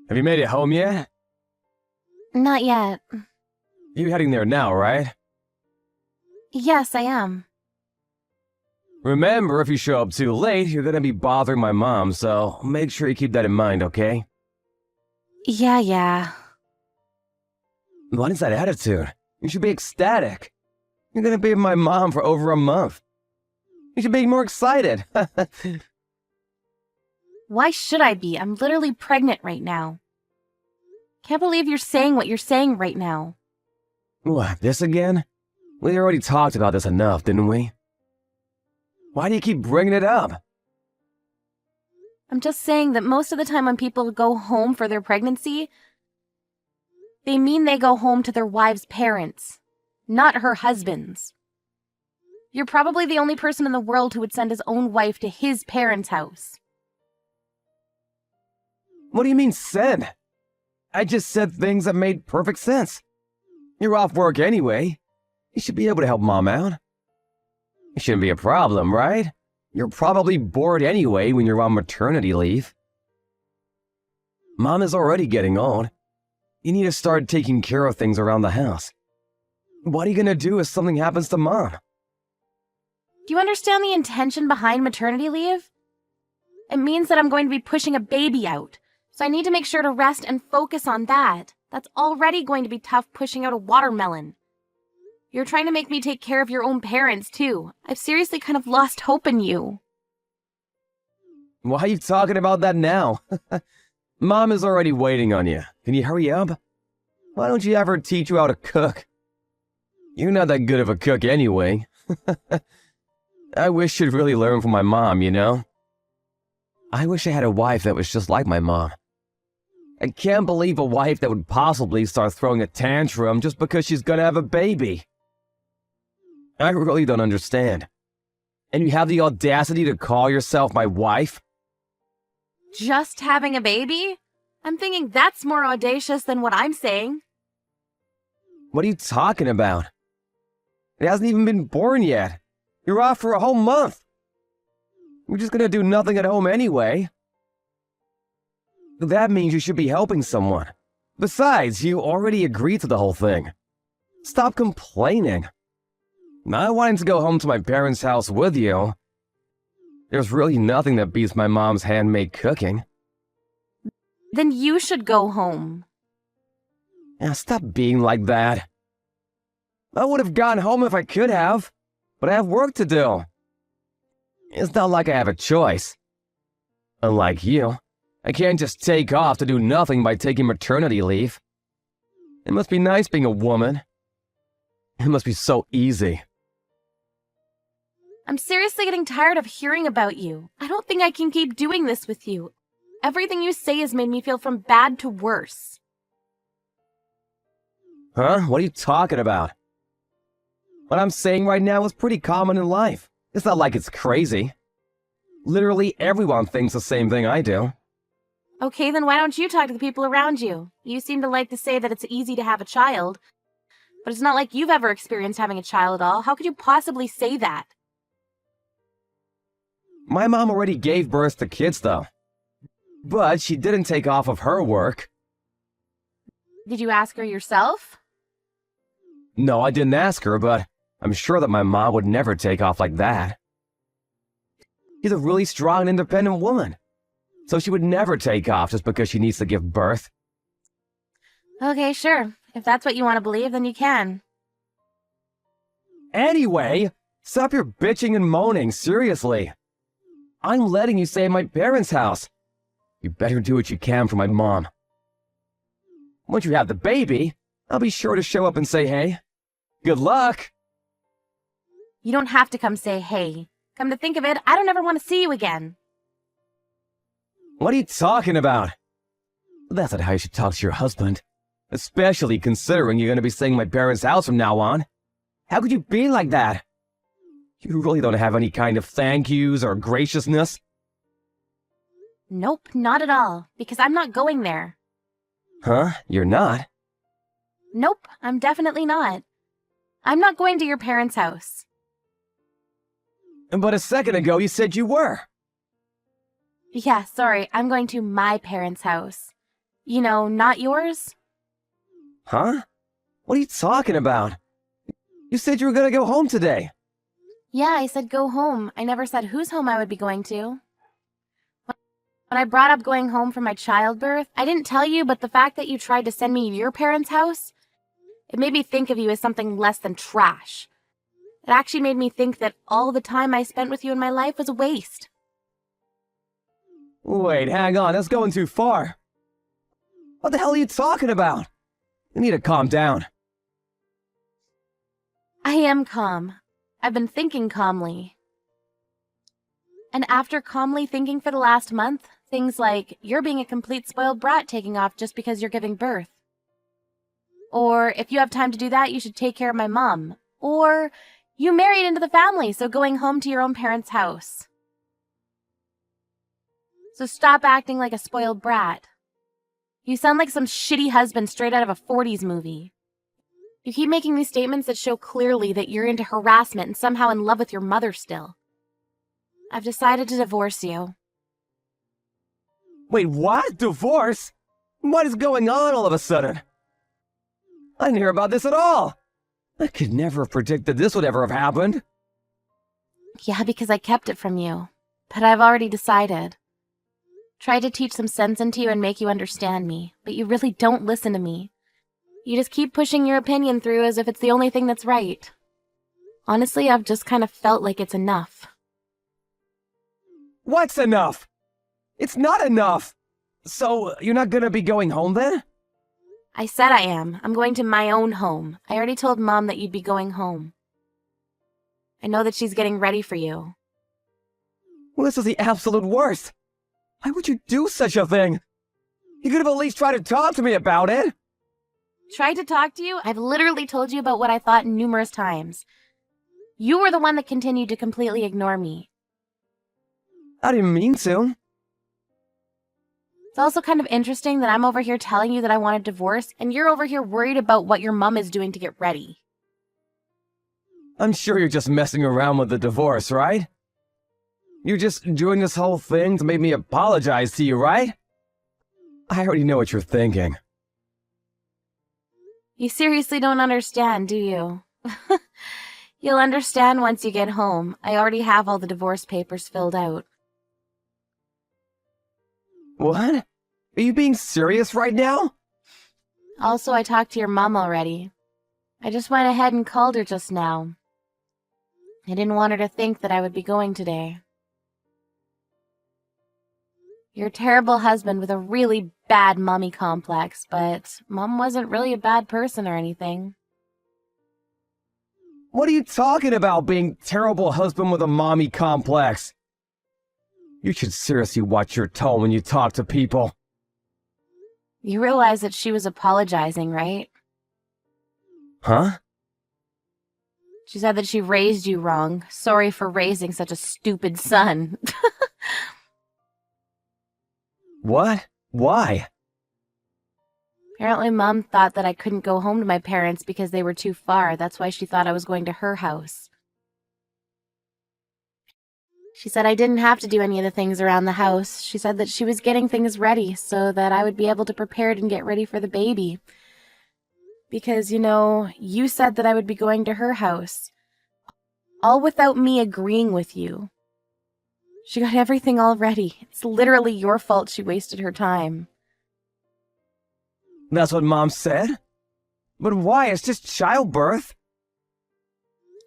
Have you made it home yet? Not yet. You're heading there now, right? Yes, I am. Remember, if you show up too late, you're gonna be bothering my mom, so make sure you keep that in mind, okay? Yeah. What is that attitude? You should be ecstatic. You're gonna be with my mom for over a month. You should be more excited. Why should I be? I'm literally pregnant right now. Can't believe you're saying what you're saying right now. What, this again? We already talked about this enough, didn't we? Why do you keep bringing it up? I'm just saying that most of the time when people go home for their pregnancy, they mean they go home to their wife's parents, not her husband's. You're probably the only person in the world who would send his own wife to his parents' house. What do you mean, send? I just said things that made perfect sense. You're off work anyway. You should be able to help Mom out. It shouldn't be a problem, right? You're probably bored anyway when you're on maternity leave. Mom is already getting old. You need to start taking care of things around the house. What are you gonna do if something happens to Mom? Do you understand the intention behind maternity leave? It means that I'm going to be pushing a baby out, so I need to make sure to rest and focus on that. That's already going to be tough pushing out a watermelon. You're trying to make me take care of your own parents, too. I've seriously kind of lost hope in you. Why are you talking about that now? Mom is already waiting on you. Can you hurry up? Why don't you ever teach you how to cook? You're not that good of a cook anyway. I wish you'd really learn from my mom, you know? I wish I had a wife that was just like my mom. I can't believe a wife that would possibly start throwing a tantrum just because she's gonna have a baby. I really don't understand. And you have the audacity to call yourself my wife? Just having a baby? I'm thinking that's more audacious than what I'm saying. What are you talking about? It hasn't even been born yet. You're off for a whole month. You're just gonna do nothing at home anyway. That means you should be helping someone. Besides, you already agreed to the whole thing. Stop complaining. I wanted to go home to my parents' house with you. There's really nothing that beats my mom's handmade cooking. Then you should go home. Now stop being like that. I would have gone home if I could have, but I have work to do. It's not like I have a choice. Unlike you, I can't just take off to do nothing by taking maternity leave. It must be nice being a woman. It must be so easy. I'm seriously getting tired of hearing about you. I don't think I can keep doing this with you. Everything you say has made me feel from bad to worse. Huh? What are you talking about? What I'm saying right now is pretty common in life. It's not like it's crazy. Literally everyone thinks the same thing I do. Okay, then why don't you talk to the people around you? You seem to like to say that it's easy to have a child, but it's not like you've ever experienced having a child at all. How could you possibly say that? My mom already gave birth to kids, though. But she didn't take off of her work. Did you ask her yourself? No, I didn't ask her, but I'm sure that my mom would never take off like that. She's a really strong and independent woman, so she would never take off just because she needs to give birth. Okay, sure. If that's what you want to believe, then you can. Anyway, stop your bitching and moaning, seriously. I'm letting you stay at my parents' house. You better do what you can for my mom. Once you have the baby, I'll be sure to show up and say hey. Good luck! You don't have to come say hey. Come to think of it, I don't ever want to see you again. What are you talking about? That's not how you should talk to your husband. Especially considering you're going to be staying at my parents' house from now on. How could you be like that? You really don't have any kind of thank yous or graciousness? Nope, not at all, because I'm not going there. Huh? You're not? Nope, I'm definitely not. I'm not going to your parents' house. But a second ago you said you were. Yeah, sorry, I'm going to my parents' house. You know, not yours? Huh? What are you talking about? You said you were gonna go home today. Yeah, I said go home. I never said whose home I would be going to. When I brought up going home for my childbirth, I didn't tell you, but the fact that you tried to send me to your parents' house, it made me think of you as something less than trash. It actually made me think that all the time I spent with you in my life was a waste. Wait, hang on, that's going too far. What the hell are you talking about? You need to calm down. I am calm. I've been thinking calmly. And after calmly thinking for the last month, things like you're being a complete spoiled brat taking off just because you're giving birth. Or if you have time to do that, you should take care of my mom. Or you married into the family, so going home to your own parents' house. So stop acting like a spoiled brat. You sound like some shitty husband straight out of a 40s movie. You keep making these statements that show clearly that you're into harassment and somehow in love with your mother still. I've decided to divorce you. Wait, what? Divorce? What is going on all of a sudden? I didn't hear about this at all. I could never have predicted this would ever have happened. Yeah, because I kept it from you. But I've already decided. Tried to teach some sense into you and make you understand me, but you really don't listen to me. You just keep pushing your opinion through as if it's the only thing that's right. Honestly, I've just kind of felt like it's enough. What's enough? It's not enough. So, you're not gonna be going home then? I said I am. I'm going to my own home. I already told Mom that you'd be going home. I know that she's getting ready for you. Well, this is the absolute worst. Why would you do such a thing? You could have at least tried to talk to me about it. Tried to talk to you? I've literally told you about what I thought numerous times. You were the one that continued to completely ignore me. I didn't mean to. It's also kind of interesting that I'm over here telling you that I want a divorce, and you're over here worried about what your mom is doing to get ready. I'm sure you're just messing around with the divorce, right? You're just doing this whole thing to make me apologize to you, right? I already know what you're thinking. You seriously don't understand, do you? You'll understand once you get home. I already have all the divorce papers filled out. What? Are you being serious right now? Also, I talked to your mom already. I just went ahead and called her just now. I didn't want her to think that I would be going today. You're a terrible husband with a really bad mommy complex, but Mom wasn't really a bad person or anything. What are you talking about, being terrible husband with a mommy complex? You should seriously watch your tone when you talk to people. You realize that she was apologizing, right? Huh? She said that she raised you wrong. Sorry for raising such a stupid son. What? Why? Apparently Mom thought that I couldn't go home to my parents because they were too far. That's why she thought I was going to her house. She said I didn't have to do any of the things around the house. She said that she was getting things ready so that I would be able to prepare it and get ready for the baby. Because, you know, you said that I would be going to her house. All without me agreeing with you. She got everything all ready. It's literally your fault she wasted her time. That's what Mom said? But why? It's just childbirth.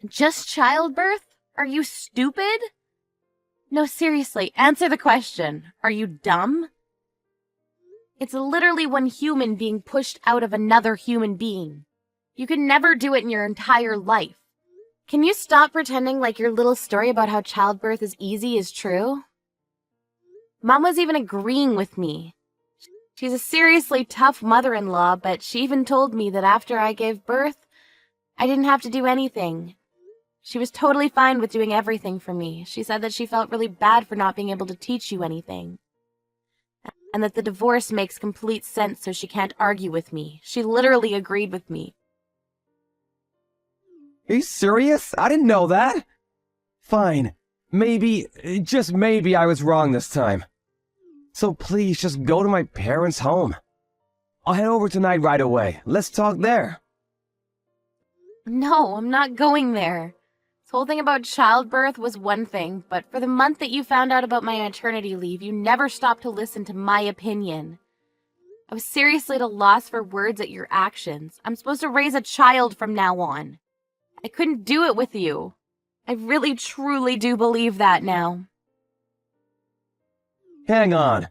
Just childbirth? Are you stupid? No, seriously, answer the question. Are you dumb? It's literally one human being pushed out of another human being. You could never do it in your entire life. Can you stop pretending like your little story about how childbirth is easy is true? Mom was even agreeing with me. She's a seriously tough mother-in-law, but she even told me that after I gave birth, I didn't have to do anything. She was totally fine with doing everything for me. She said that she felt really bad for not being able to teach you anything. And that the divorce makes complete sense so she can't argue with me. She literally agreed with me. Are you serious? I didn't know that. Fine. Maybe, just maybe I was wrong this time. So please just go to my parents' home. I'll head over tonight right away. Let's talk there. No, I'm not going there. This whole thing about childbirth was one thing, but for the month that you found out about my maternity leave, you never stopped to listen to my opinion. I was seriously at a loss for words at your actions. I'm supposed to raise a child from now on. I couldn't do it with you. I really, truly do believe that now. Hang on.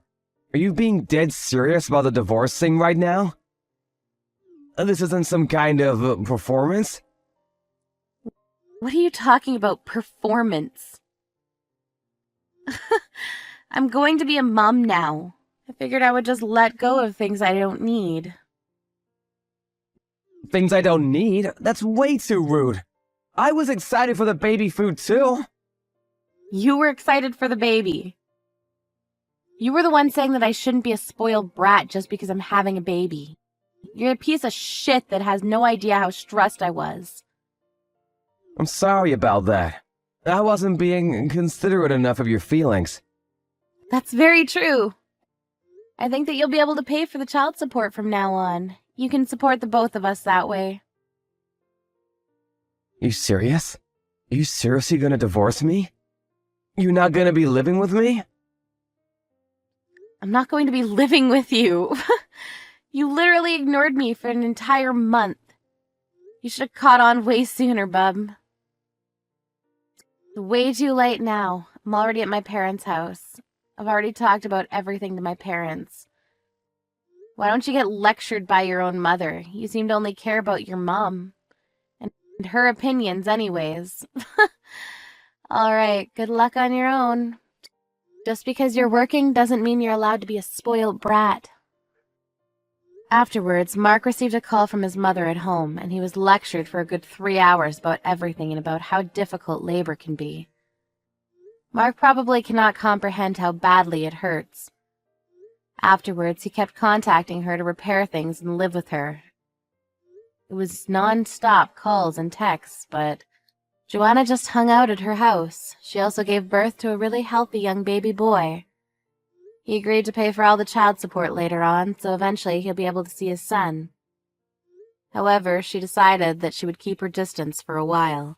Are you being dead serious about the divorce thing right now? This isn't some kind of performance? What are you talking about, performance? I'm going to be a mom now. I figured I would just let go of things I don't need. Things I don't need? That's way too rude. I was excited for the baby food too. You were excited for the baby. You were the one saying that I shouldn't be a spoiled brat just because I'm having a baby. You're a piece of shit that has no idea how stressed I was. I'm sorry about that. I wasn't being considerate enough of your feelings. That's very true. I think that you'll be able to pay for the child support from now on. You can support the both of us that way. You serious? Are you seriously gonna divorce me? You're not gonna be living with me? I'm not going to be living with you. You literally ignored me for an entire month. You should have caught on way sooner, bub. It's way too late now. I'm already at my parents' house. I've already talked about everything to my parents. Why don't you get lectured by your own mother? You seem to only care about your mom. And her opinions anyways. Alright, good luck on your own. Just because you're working doesn't mean you're allowed to be a spoiled brat. Afterwards, Mark received a call from his mother at home, and he was lectured for a good 3 hours about everything and about how difficult labor can be. Mark probably cannot comprehend how badly it hurts. Afterwards, he kept contacting her to repair things and live with her. It was non-stop calls and texts, but Joanna just hung out at her house. She also gave birth to a really healthy young baby boy. He agreed to pay for all the child support later on, so eventually he'll be able to see his son. However, she decided that she would keep her distance for a while.